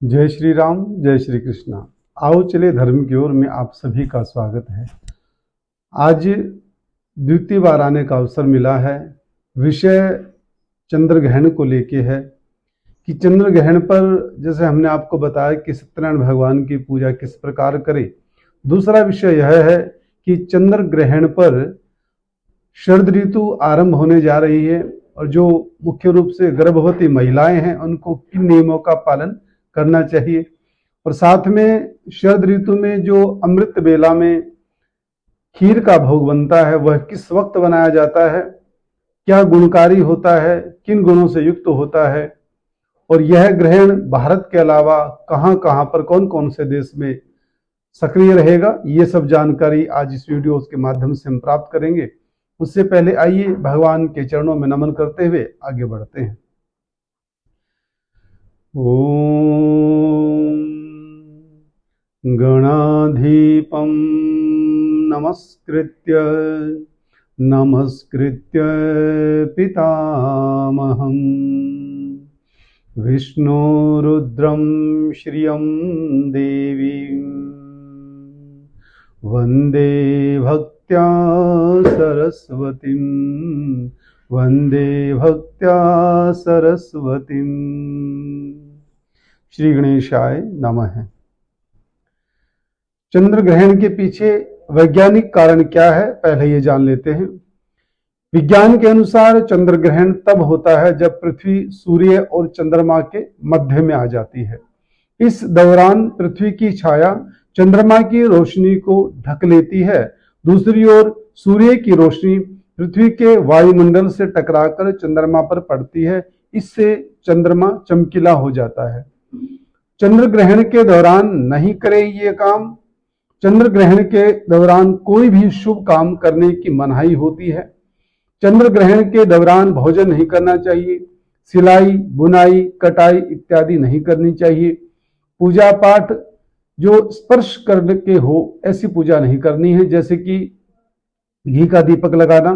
जय श्री राम, जय श्री कृष्णा। आओ चले धर्म की ओर में आप सभी का स्वागत है। आज द्वितीय बार आने का अवसर मिला है। विषय चंद्र ग्रहण को लेके है कि चंद्र ग्रहण पर जैसे हमने आपको बताया कि सत्यनारायण भगवान की पूजा किस प्रकार करें। दूसरा विषय यह है कि चंद्र ग्रहण पर शरद ऋतु आरंभ होने जा रही है और जो मुख्य रूप से गर्भवती महिलाएं हैं उनको किन नियमों का पालन करना चाहिए, और साथ में शरद ऋतु में जो अमृत बेला में खीर का भोग बनता है वह किस वक्त बनाया जाता है, क्या गुणकारी होता है, किन गुणों से युक्त होता है, और यह ग्रहण भारत के अलावा कहां कहां पर कौन कौन से देश में सक्रिय रहेगा, ये सब जानकारी आज इस वीडियो के माध्यम से हम प्राप्त करेंगे। उससे पहले आइए भगवान के चरणों में नमन करते हुए आगे बढ़ते हैं। ओम गणाधीपं नमस्कृत्य पितामहं विष्णुरुद्रं श्रियं देवीं वन्दे भक्त्या सरस्वतीं श्री गणेशाय नमः। चंद्र ग्रहण के पीछे वैज्ञानिक कारण क्या है, पहले ये जान लेते हैं। विज्ञान के अनुसार चंद्र ग्रहण तब होता है जब पृथ्वी सूर्य और चंद्रमा के मध्य में आ जाती है। इस दौरान पृथ्वी की छाया चंद्रमा की रोशनी को ढक लेती है। दूसरी ओर सूर्य की रोशनी पृथ्वी के वायुमंडल से टकराकर चंद्रमा पर पड़ती है। इससे चंद्रमा चमकीला हो जाता है। चंद्र ग्रहण के दौरान नहीं करें ये काम। चंद्र ग्रहण के दौरान कोई भी शुभ काम करने की मनाही होती है। चंद्र ग्रहण के दौरान भोजन नहीं करना चाहिए। सिलाई, बुनाई, कटाई इत्यादि नहीं करनी चाहिए। पूजा पाठ जो स्पर्श करने के हो ऐसी पूजा नहीं करनी है, जैसे कि घी का दीपक लगाना,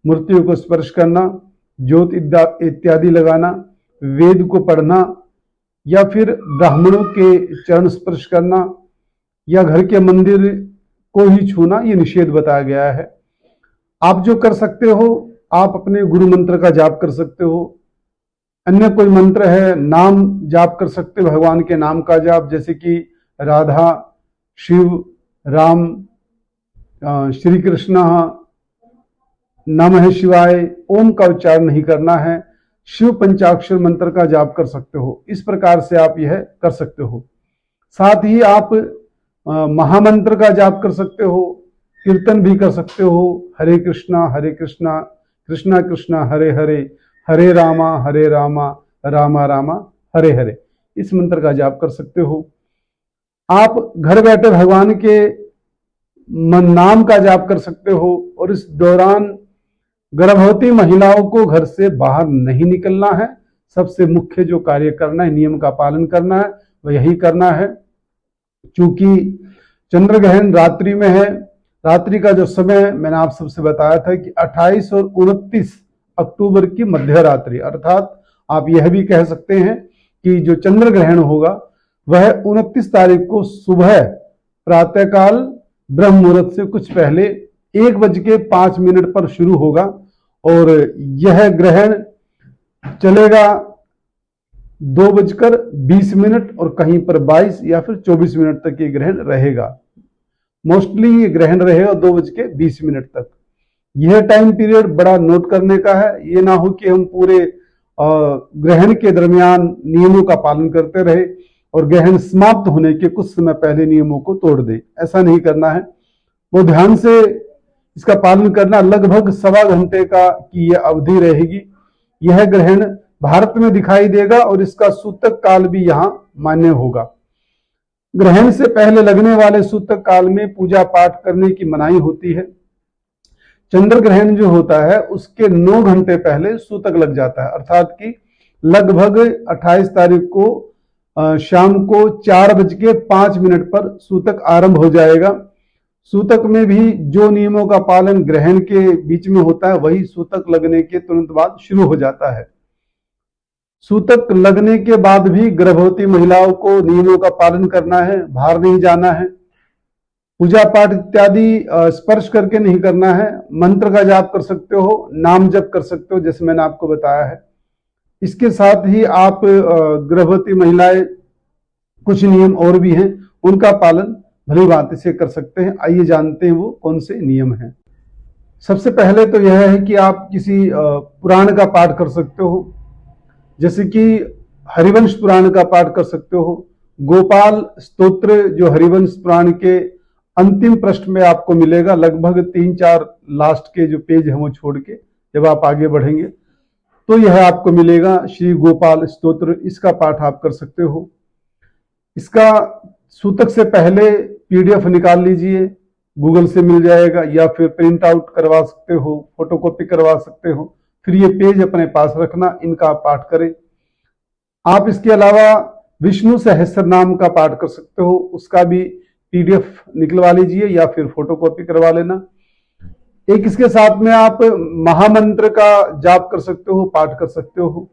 मूर्तियों को स्पर्श करना, ज्योत इत्यादि लगाना, वेद को पढ़ना या फिर ब्राह्मणों के चरण स्पर्श करना या घर के मंदिर को ही छूना, ये निषेध बताया गया है। आप जो कर सकते हो, आप अपने गुरु मंत्र का जाप कर सकते हो। अन्य कोई मंत्र है, नाम जाप कर सकते हो, भगवान के नाम का जाप, जैसे कि राधा, शिव, राम, श्री कृष्ण, नमः शिवाय, ओम का उच्चारण नहीं करना है। शिव पंचाक्षर मंत्र का जाप कर सकते हो। इस प्रकार से आप यह कर सकते हो। साथ ही आप महामंत्र का जाप कर सकते हो, कीर्तन भी कर सकते हो। हरे कृष्णा कृष्णा कृष्णा हरे हरे, हरे रामा रामा रामा हरे हरे, इस मंत्र का जाप कर सकते हो। आप घर बैठे भगवान के नाम का जाप कर सकते हो। और इस दौरान गर्भवती महिलाओं को घर से बाहर नहीं निकलना है। सबसे मुख्य जो कार्य करना है, नियम का पालन करना है, वह यही करना है। चूंकि चंद्र ग्रहण रात्रि में है, रात्रि का जो समय मैंने आप सबसे बताया था कि 28 और 29 अक्टूबर की मध्य रात्रि, अर्थात आप यह भी कह सकते हैं कि जो चंद्र ग्रहण होगा वह 29 तारीख को सुबह प्रातःकाल ब्रह्म मुहूर्त से कुछ पहले 1:05 पर शुरू होगा और यह ग्रहण चलेगा 2:20 और कहीं पर 22 या फिर 24 मिनट तक ये ग्रहण रहेगा। मोस्टली ये ग्रहण रहेगा 2:20 तक। यह टाइम पीरियड बड़ा नोट करने का है। ये ना हो कि हम पूरे ग्रहण के दरमियान नियमों का पालन करते रहे और ग्रहण समाप्त होने के कुछ समय पहले नियमों को तोड़ दे। ऐसा नहीं करना है। वो ध्यान से इसका पालन करना। लगभग 1.25 घंटे का की यह अवधि रहेगी। यह ग्रहण भारत में दिखाई देगा और इसका सूतक काल भी यहाँ मान्य होगा। ग्रहण से पहले लगने वाले सूतक काल में पूजा पाठ करने की मनाही होती है। चंद्र ग्रहण जो होता है उसके 9 घंटे पहले सूतक लग जाता है, अर्थात कि लगभग 28 तारीख को शाम को 4:05 पर सूतक आरंभ हो जाएगा। सूतक में भी जो नियमों का पालन ग्रहण के बीच में होता है वही सूतक लगने के तुरंत बाद शुरू हो जाता है। सूतक लगने के बाद भी गर्भवती महिलाओं को नियमों का पालन करना है, बाहर नहीं जाना है, पूजा पाठ इत्यादि स्पर्श करके नहीं करना है। मंत्र का जाप कर सकते हो, नाम जप कर सकते हो, जैसे मैंने आपको बताया है। इसके साथ ही आप गर्भवती महिलाएं, कुछ नियम और भी हैं, उनका पालन भली भांति से कर सकते हैं। आइए जानते हैं वो कौन से नियम हैं। सबसे पहले तो यह है कि आप किसी पुराण का पाठ कर सकते हो, जैसे कि हरिवंश पुराण का पाठ कर सकते हो। गोपाल स्तोत्र जो हरिवंश पुराण के अंतिम पृष्ठ में आपको मिलेगा, लगभग 3-4 लास्ट के जो पेज हैं वो छोड़ के जब आप आगे बढ़ेंगे तो यह आपको मिलेगा, श्री गोपाल स्तोत्र। इसका पाठ आप कर सकते हो। इसका सूतक से पहले पीडीएफ निकाल लीजिए, गूगल से मिल जाएगा, या फिर प्रिंट आउट करवा सकते हो, फोटोकॉपी करवा सकते हो। फिर ये पेज अपने पास रखना, इनका आप पाठ करें। आप इसके अलावा विष्णु सहस्त्र नाम का पाठ कर सकते हो, उसका भी पीडीएफ निकलवा लीजिए या फिर फोटोकॉपी करवा लेना। एक इसके साथ में आप महामंत्र का जाप कर सकते हो, पाठ कर सकते हो।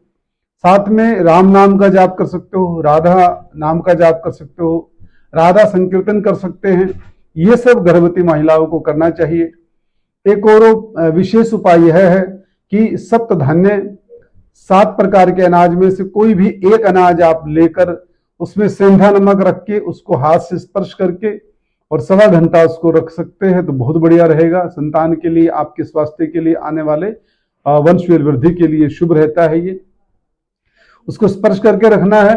साथ में राम नाम का जाप कर सकते हो, राधा नाम का जाप कर सकते हो, राधा संकीर्तन कर सकते हैं। ये सब गर्भवती महिलाओं को करना चाहिए। एक और विशेष उपाय यह है कि सप्त धान्य, 7 प्रकार के अनाज में से कोई भी एक अनाज आप लेकर उसमें सेंधा नमक रख के उसको हाथ से स्पर्श करके और 1.25 घंटा उसको रख सकते हैं तो बहुत बढ़िया रहेगा। संतान के लिए, आपके स्वास्थ्य के लिए, आने वाले वंश वृद्धि के लिए शुभ रहता है। ये उसको स्पर्श करके रखना है।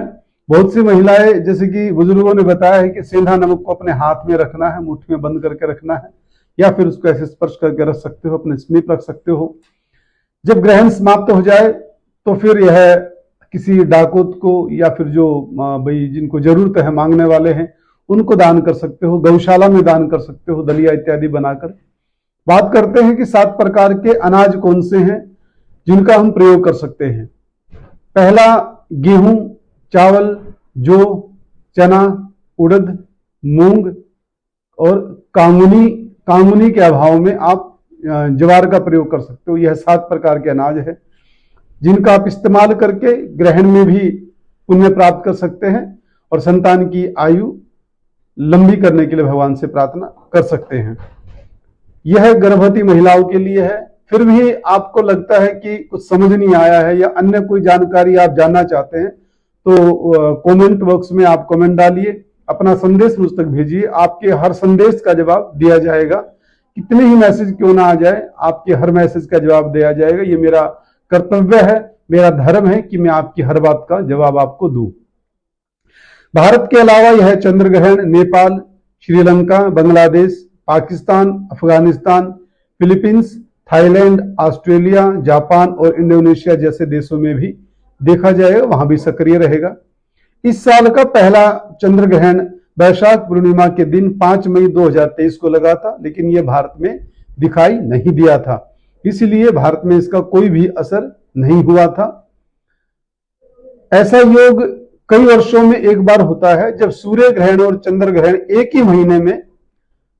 बहुत सी महिलाएं, जैसे कि बुजुर्गों ने बताया है कि सेंधा नमक को अपने हाथ में रखना है, मुट्ठी में बंद करके रखना है, या फिर उसको ऐसे स्पर्श करके रख सकते हो, अपने समीप रख सकते हो। जब ग्रहण समाप्त हो जाए तो फिर यह किसी डाकोत को या फिर जो भाई जिनको जरूरत है, मांगने वाले हैं, उनको दान कर सकते हो, गौशाला में दान कर सकते हो, दलिया इत्यादि बनाकर। बात करते हैं कि 7 प्रकार के अनाज कौन से हैं जिनका हम प्रयोग कर सकते हैं। पहला, गेहूं, चावल, जौ, चना, उड़द, मूंग और कांगुनी के अभाव में आप ज्वार का प्रयोग कर सकते हो। यह 7 प्रकार के अनाज है जिनका आप इस्तेमाल करके ग्रहण में भी पुण्य प्राप्त कर सकते हैं और संतान की आयु लंबी करने के लिए भगवान से प्रार्थना कर सकते हैं। यह गर्भवती महिलाओं के लिए है। फिर भी आपको लगता है कि कुछ समझ नहीं आया है या अन्य कोई जानकारी आप जानना चाहते हैं तो कमेंट बॉक्स में आप कमेंट डालिए, अपना संदेश मुझ तक भेजिए। आपके हर संदेश का जवाब दिया जाएगा, कितने ही मैसेज क्यों ना आ जाए, आपके हर मैसेज का जवाब दिया जाएगा। ये मेरा कर्तव्य है, मेरा धर्म है कि मैं आपकी हर बात का जवाब आपको दूं। भारत के अलावा यह चंद्र ग्रहण Nepal, Sri Lanka, Bangladesh, Pakistan, Afghanistan, Philippines, Thailand, Australia, Japan और इंडोनेशिया जैसे देशों में भी देखा जाएगा, वहां भी सक्रिय रहेगा। इस साल का पहला चंद्र ग्रहण वैशाख पूर्णिमा के दिन 5 मई 2023 को लगा था, लेकिन यह भारत में दिखाई नहीं दिया था, इसलिए भारत में इसका कोई भी असर नहीं हुआ था। ऐसा योग कई वर्षों में एक बार होता है जब सूर्य ग्रहण और चंद्र ग्रहण एक ही महीने में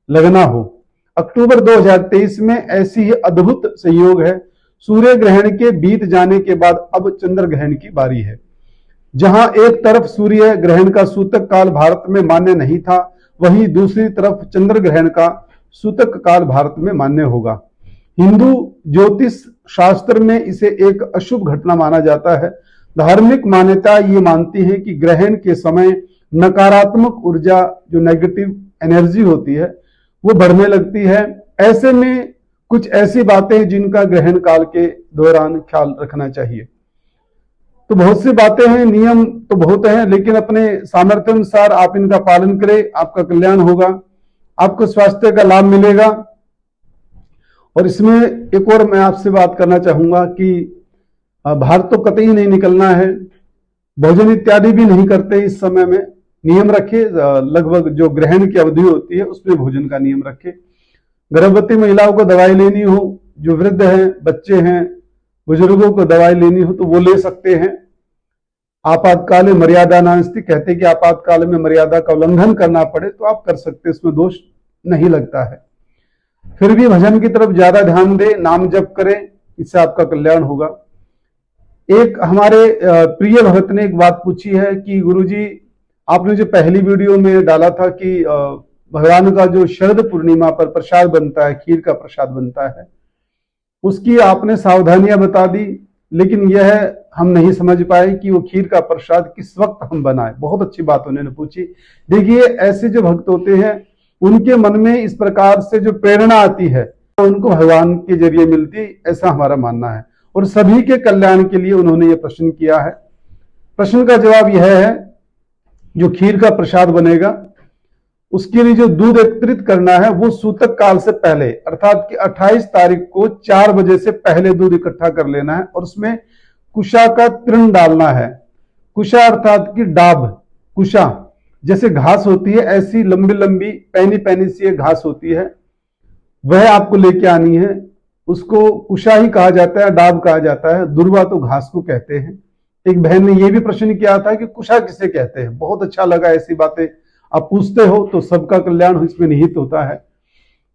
लगना हो। अक्टूबर 2023 में ऐसी ही अद्भुत संयोग है। सूर्य ग्रहण के बीत जाने के बाद अब चंद्र ग्रहण की बारी है। जहां एक तरफ सूर्य ग्रहण का सूतक काल भारत में मान्य नहीं था, वहीं दूसरी तरफ चंद्र ग्रहण का सूतक काल भारत में मान्य होगा। हिंदू ज्योतिष शास्त्र में इसे एक अशुभ घटना माना जाता है। धार्मिक मान्यता ये मानती है कि ग्रहण के समय नकारात्मक ऊर्जा, जो नेगेटिव एनर्जी होती है, वो बढ़ने लगती है। ऐसे में कुछ ऐसी बातें जिनका ग्रहण काल के दौरान ख्याल रखना चाहिए। तो बहुत सी बातें हैं, नियम तो बहुत हैं, लेकिन अपने सामर्थ्य अनुसार आप इनका पालन करें, आपका कल्याण होगा, आपको स्वास्थ्य का लाभ मिलेगा। और इसमें एक और मैं आपसे बात करना चाहूंगा कि बाहर तो कतई नहीं निकलना है, भोजन इत्यादि भी नहीं करते इस समय में। नियम रखे, लगभग जो ग्रहण की अवधि होती है उसमें भोजन का नियम रखे। गर्भवती महिलाओं को दवाई लेनी हो, जो वृद्ध हैं, बच्चे हैं, बुजुर्गों को दवाई लेनी हो तो वो ले सकते हैं। आपातकाल मर्यादा नास्ति, कहते हैं कि आपातकाल में मर्यादा का उल्लंघन करना पड़े तो आप कर सकते, इसमें दोष नहीं लगता है। फिर भी भजन की तरफ ज्यादा ध्यान दें, नाम जप करें, इससे आपका कल्याण होगा। एक हमारे प्रिय भक्त ने एक बात पूछी है कि गुरुजी, आपने जो पहली वीडियो में डाला था कि भगवान का जो शरद पूर्णिमा पर प्रसाद बनता है, खीर का प्रसाद बनता है, उसकी आपने सावधानियां बता दी, लेकिन यह हम नहीं समझ पाए कि वो खीर का प्रसाद किस वक्त हम बनाए। बहुत अच्छी बात उन्होंने पूछी। देखिए, ऐसे जो भक्त होते हैं उनके मन में इस प्रकार से जो प्रेरणा आती है उनको भगवान के जरिए मिलती, ऐसा हमारा मानना है। और सभी के कल्याण के लिए उन्होंने ये प्रश्न किया है। प्रश्न का जवाब यह है, जो खीर का प्रसाद बनेगा उसके लिए जो दूध एकत्रित करना है वो सूतक काल से पहले, अर्थात कि 28 तारीख को 4 बजे से पहले दूध इकट्ठा कर लेना है और उसमें कुशा का तृण डालना है। कुशा अर्थात कि डाब, कुशा जैसे घास होती है, ऐसी लंबी लंबी पैनी पैनी सी एक घास होती है, वह आपको लेके आनी है। उसको कुशा ही कहा जाता है, डाब कहा जाता है, दुर्वा तो घास को कहते हैं। एक बहन ने यह भी प्रश्न किया था कि कुशा किसे कहते हैं। बहुत अच्छा लगा, ऐसी बातें आप पूछते हो तो सबका कल्याण इसमें निहित होता है।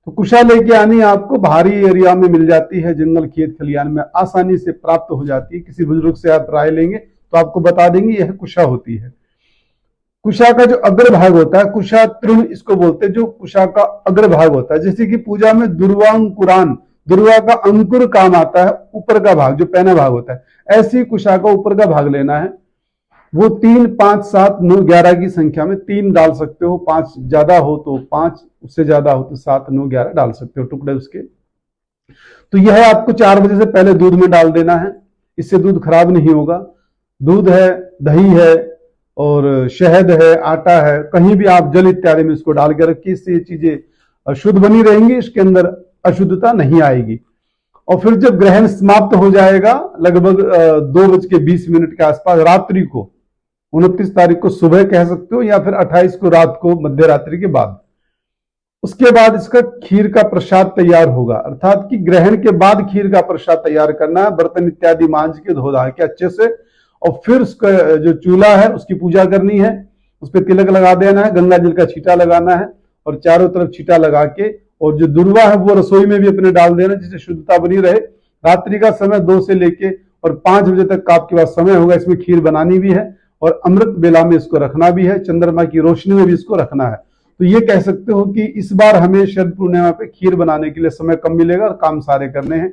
तो कुशा लेके आनी आपको बाहरी एरिया में मिल जाती है, जंगल खेत खलियान में आसानी से प्राप्त हो जाती है। किसी बुजुर्ग से आप राय लेंगे तो आपको बता देंगे यह कुशा होती है। कुशा का जो अग्रभाग होता है, कुशा तृण इसको बोलते हैं, जो कुशा का अग्रभाग होता है। जैसे कि पूजा में दुर्वांकुरान, दुर्वा का अंकुर काम आता है, ऊपर का भाग जो पैना भाग होता है, ऐसी कुशा का ऊपर का भाग लेना है। वो 3, 5, 7, 9, 11 की संख्या में 3 डाल सकते हो, 5 ज्यादा हो तो 5, उससे ज्यादा हो तो 7, 9, 11 डाल सकते हो टुकड़े उसके। तो यह आपको 4 बजे से पहले दूध में डाल देना है, इससे दूध खराब नहीं होगा। दूध है, दही है और शहद है, आटा है, कहीं भी आप जल इत्यादि में इसको डाल के रखिए, इससे ये चीजें शुद्ध बनी रहेंगी, इसके अंदर अशुद्धता नहीं आएगी। और फिर जब ग्रहण समाप्त हो जाएगा लगभग 2:20 के आसपास, रात्रि को 29 तारीख को सुबह कह सकते हो, या फिर 28 को रात को मध्य रात्रि के बाद, उसके बाद इसका खीर का प्रसाद तैयार होगा। अर्थात कि ग्रहण के बाद खीर का प्रसाद तैयार करना है, बर्तन इत्यादि मांज के धो धा के अच्छे से, और फिर उसका जो चूल्हा है उसकी पूजा करनी है, उस पर तिलक लगा देना है, गंगा जल का छींटा लगाना है और चारों तरफ छींटा लगा के, और जो दुर्वा है वो रसोई में भी अपने डाल देना जिससे शुद्धता बनी रहे। रात्रि का समय 2 से लेके और 5 बजे तक का आपके पास समय होगा, इसमें खीर बनानी भी है और अमृत बेला में इसको रखना भी है, चंद्रमा की रोशनी में भी इसको रखना है। तो ये कह सकते हो कि इस बार हमें शरद पूर्णिमा पे खीर बनाने के लिए समय कम मिलेगा और काम सारे करने हैं।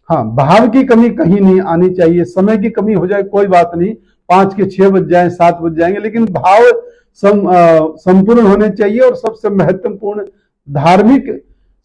हाँ, भाव की कमी कहीं नहीं आनी चाहिए। समय की कमी हो जाए कोई बात नहीं, 5 के 6 बज जाए, 7 बज जाएंगे, लेकिन भाव संपूर्ण होने चाहिए। और सबसे महत्वपूर्ण, धार्मिक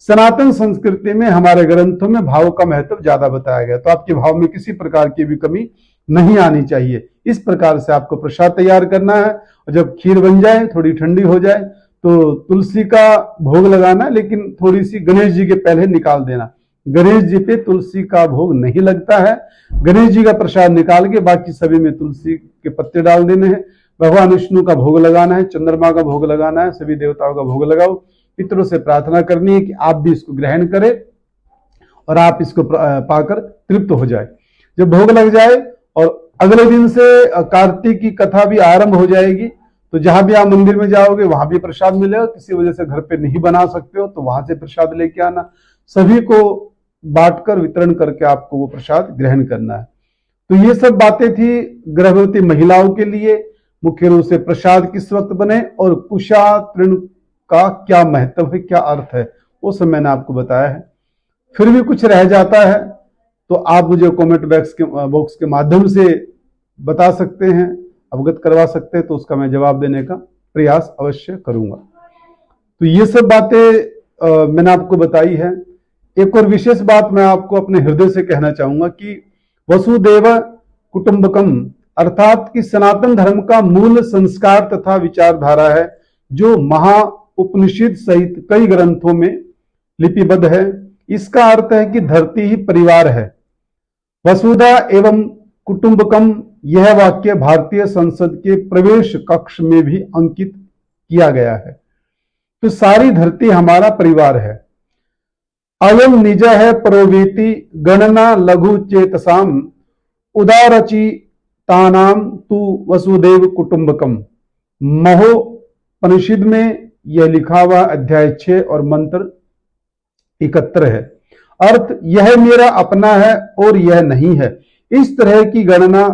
सनातन संस्कृति में हमारे ग्रंथों में भाव का महत्व ज्यादा बताया गया, तो आपके भाव में किसी प्रकार की भी कमी नहीं आनी चाहिए। इस प्रकार से आपको प्रसाद तैयार करना है। और जब खीर बन जाए, थोड़ी ठंडी हो जाए, तो तुलसी का भोग लगाना, लेकिन थोड़ी सी गणेश जी के पहले निकाल देना। गणेश जी पे तुलसी का भोग नहीं लगता है। गणेश जी का प्रसाद निकाल के बाकी सभी में तुलसी के पत्ते डाल देने हैं। भगवान विष्णु का भोग लगाना है, चंद्रमा का भोग लगाना है, सभी देवताओं का भोग लगाओ। पितरों से प्रार्थना करनी है कि आप भी इसको ग्रहण करें और आप इसको पाकर तृप्त हो जाए। जब भोग लग जाए और अगले दिन से कार्तिक की कथा भी आरंभ हो जाएगी, तो जहां भी आप मंदिर में जाओगे वहां भी प्रसाद मिलेगा। किसी वजह से घर पे नहीं बना सकते हो तो वहां से प्रसाद लेके आना, सभी को बांटकर वितरण करके आपको वो प्रसाद ग्रहण करना है। तो ये सब बातें थी गर्भवती महिलाओं के लिए। मुख्य रूप से प्रसाद किस वक्त बने और कुशा तृण का क्या महत्व है, क्या अर्थ है, वो सब मैंने आपको बताया है। फिर भी कुछ रह जाता है तो आप मुझे कमेंट बॉक्स के माध्यम से बता सकते हैं, अवगत करवा सकते हैं, तो उसका मैं जवाब देने का प्रयास अवश्य करूंगा। तो ये सब बातें मैंने आपको बताई है। एक और विशेष बात मैं आपको अपने हृदय से कहना चाहूंगा कि वसुदेव कुटुंबकम, अर्थात कि सनातन धर्म का मूल संस्कार तथा विचारधारा है, जो महा उपनिषद सहित कई ग्रंथों में लिपिबद्ध है। इसका अर्थ है कि धरती ही परिवार है। वसुधा एवं कुटुंबकम, यह वाक्य भारतीय संसद के प्रवेश कक्ष में भी अंकित किया गया है। तो सारी धरती हमारा परिवार है। अयम निज है परोवेति गणना लघु चेतसाम, उदारची तानाम तु वसुदेव कुटुंबकम। महोपनिषद में यह लिखा हुआ अध्याय 6 और मंत्र 71 है। अर्थ, यह मेरा अपना है और यह नहीं है, इस तरह की गणना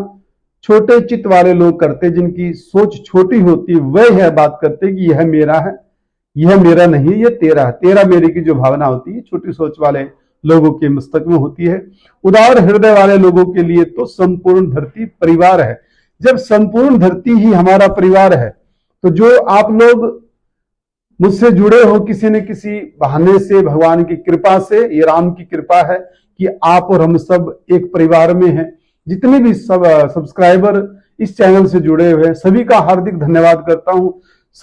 छोटे चित्त वाले लोग करते, जिनकी सोच छोटी होती, वह यह बात करते कि यह मेरा है, यह मेरा नहीं, यह तेरा है। तेरा मेरे की जो भावना होती है छोटी सोच वाले लोगों के मस्तक में होती है। उदार हृदय वाले लोगों के लिए तो संपूर्ण धरती परिवार है। जब संपूर्ण धरती ही हमारा परिवार है, तो जो आप लोग मुझसे जुड़े हो किसी न किसी बहाने से, भगवान की कृपा से, ये राम की कृपा है कि आप और हम सब एक परिवार में हैं। जितने भी सब सब्सक्राइबर इस चैनल से जुड़े हुए हैं, सभी का हार्दिक धन्यवाद करता हूं।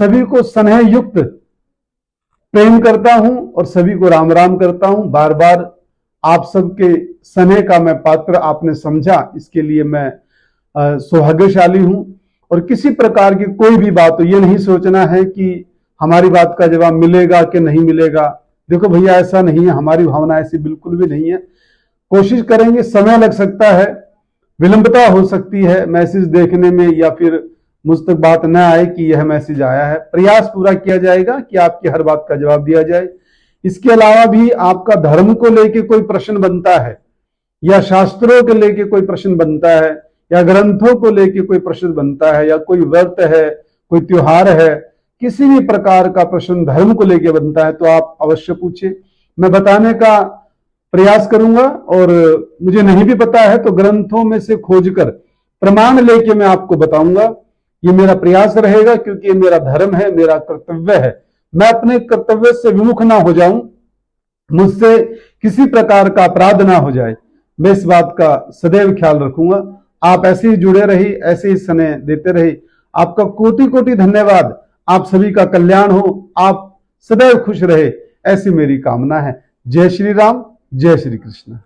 सभी को स्नेह युक्त प्रेम करता हूं और सभी को राम राम करता हूं। बार बार आप सबके स्नेह का मैं पात्र आपने समझा, इसके लिए मैं सौभाग्यशाली हूं। और किसी प्रकार की कोई भी बात हो, ये नहीं सोचना है कि हमारी बात का जवाब मिलेगा कि नहीं मिलेगा। देखो भैया, ऐसा नहीं है, हमारी भावना ऐसी बिल्कुल भी नहीं है। कोशिश करेंगे, समय लग सकता है, विलंबता हो सकती है मैसेज देखने में, या फिर मुझ तक बात न आए कि यह मैसेज आया है। प्रयास पूरा किया जाएगा कि आपकी हर बात का जवाब दिया जाए। इसके अलावा भी आपका धर्म को लेके कोई प्रश्न बनता है, या शास्त्रों को लेके कोई प्रश्न बनता है, या ग्रंथों को लेके कोई प्रश्न बनता है, या कोई व्रत है, कोई त्योहार है, किसी भी प्रकार का प्रश्न धर्म को लेके बनता है, तो आप अवश्य पूछिए, मैं बताने का प्रयास करूंगा। और मुझे नहीं भी पता है तो ग्रंथों में से खोजकर प्रमाण लेके मैं आपको बताऊंगा। ये मेरा प्रयास रहेगा, क्योंकि ये मेरा धर्म है, मेरा कर्तव्य है। मैं अपने कर्तव्य से विमुख ना हो जाऊं, मुझसे किसी प्रकार का अपराध ना हो जाए, मैं इस बात का सदैव ख्याल रखूंगा। आप ऐसे ही जुड़े रहिए, ऐसे ही स्नेह देते रहिए। आपका कोटि कोटि धन्यवाद। आप सभी का कल्याण हो, आप सदैव खुश रहे, ऐसी मेरी कामना है। जय श्री राम, जय श्री कृष्ण।